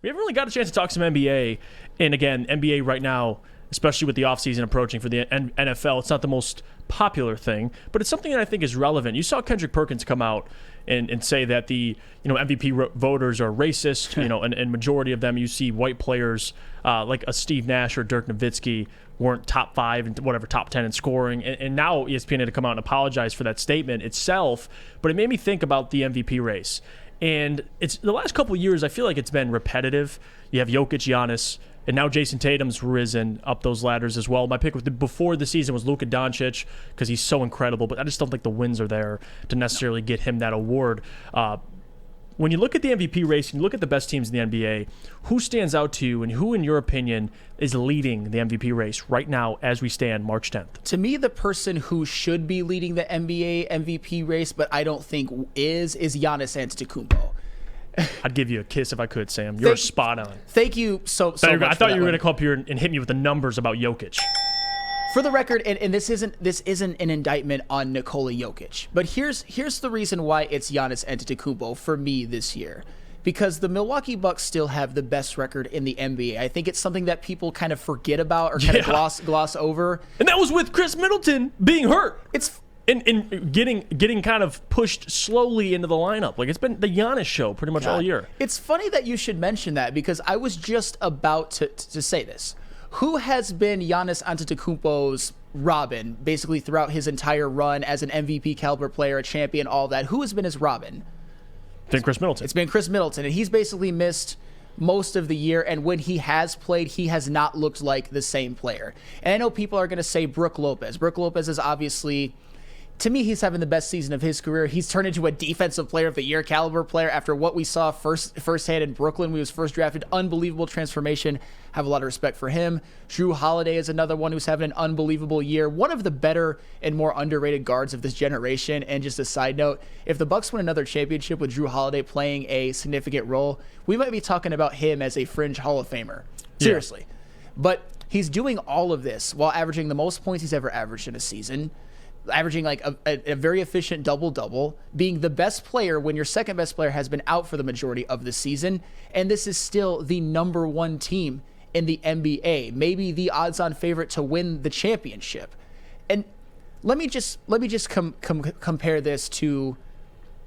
We haven't really got a chance to talk some NBA. And again, NBA right now, especially with the offseason approaching for the NFL, it's not the most popular thing, but it's something that I think is relevant. You saw Kendrick Perkins come out and say that the MVP voters are racist, and majority of them, you see white players like a Steve Nash or Dirk Nowitzki weren't top 5 and whatever, top 10 in scoring. And now ESPN had to come out and apologize for that statement itself, but it made me think about the MVP race. And it's the last couple of years, I feel like it's been repetitive. You have Jokic, Giannis, and now Jason Tatum's risen up those ladders as well. My pick before the season was Luka Doncic because he's so incredible, but I just don't think the wins are there to necessarily get him that award. When you look at the MVP race and you look at the best teams in the NBA, who stands out to you and who, in your opinion, is leading the MVP race right now as we stand March 10th? To me, the person who should be leading the NBA MVP race, but I don't think is Giannis Antetokounmpo. I'd give you a kiss if I could, Sam. You're spot on. Thank you so much. I thought you were going to come up here and hit me with the numbers about Jokic. For the record, and this isn't an indictment on Nikola Jokic, but here's the reason why it's Giannis Antetokounmpo for me this year. Because the Milwaukee Bucks still have the best record in the NBA. I think it's something that people kind of forget about or kind of gloss over. And that was with Chris Middleton being hurt. It's in getting kind of pushed slowly into the lineup. Like, it's been the Giannis show pretty much all year. It's funny that you should mention that because I was just about to say this. Who has been Giannis Antetokounmpo's Robin basically throughout his entire run as an MVP caliber player, a champion, all that? Who has been his Robin? It's been Chris Middleton. It's been Chris Middleton, and he's basically missed most of the year, and when he has played, he has not looked like the same player. And I know people are going to say Brook Lopez. Brook Lopez is obviously, to me, he's having the best season of his career. He's turned into a defensive player of the year caliber player after what we saw firsthand in Brooklyn when he was first drafted. Unbelievable transformation. Have a lot of respect for him. Drew Holiday is another one who's having an unbelievable year. One of the better and more underrated guards of this generation. And just a side note, if the Bucks win another championship with Drew Holiday playing a significant role, we might be talking about him as a fringe Hall of Famer. Seriously. Yeah. But he's doing all of this while averaging the most points he's ever averaged in a season, averaging like a very efficient double-double, being the best player when your second best player has been out for the majority of the season. And this is still the number one team in the NBA, maybe the odds-on favorite to win the championship. And let me just compare this to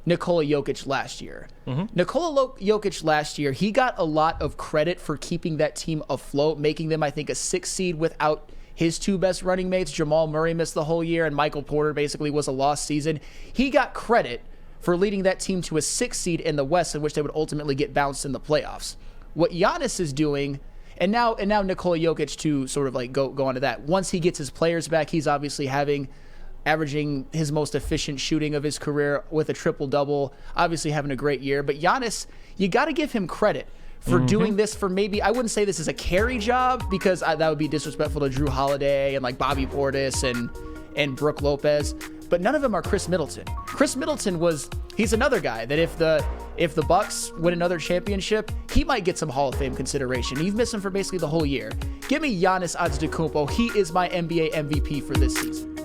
Nikola Jokic last year. Mm-hmm. Nikola Jokic last year, he got a lot of credit for keeping that team afloat, making them, I think, a 6th seed without his 2 best running mates. Jamal Murray missed the whole year, and Michael Porter basically was a lost season. He got credit for leading that team to a 6th seed in the West, in which they would ultimately get bounced in the playoffs. What Giannis is doing, and now Nikola Jokic to sort of like go onto that. Once he gets his players back, he's obviously averaging his most efficient shooting of his career with a triple-double, obviously having a great year. But Giannis, you got to give him credit for doing this for maybe, I wouldn't say this is a carry job because that would be disrespectful to Drew Holiday and like Bobby Portis and Brook Lopez, but none of them are Chris Middleton. Chris Middleton he's another guy that if the Bucks win another championship, he might get some Hall of Fame consideration. You've missed him for basically the whole year. Give me Giannis Antetokounmpo. He is my NBA MVP for this season.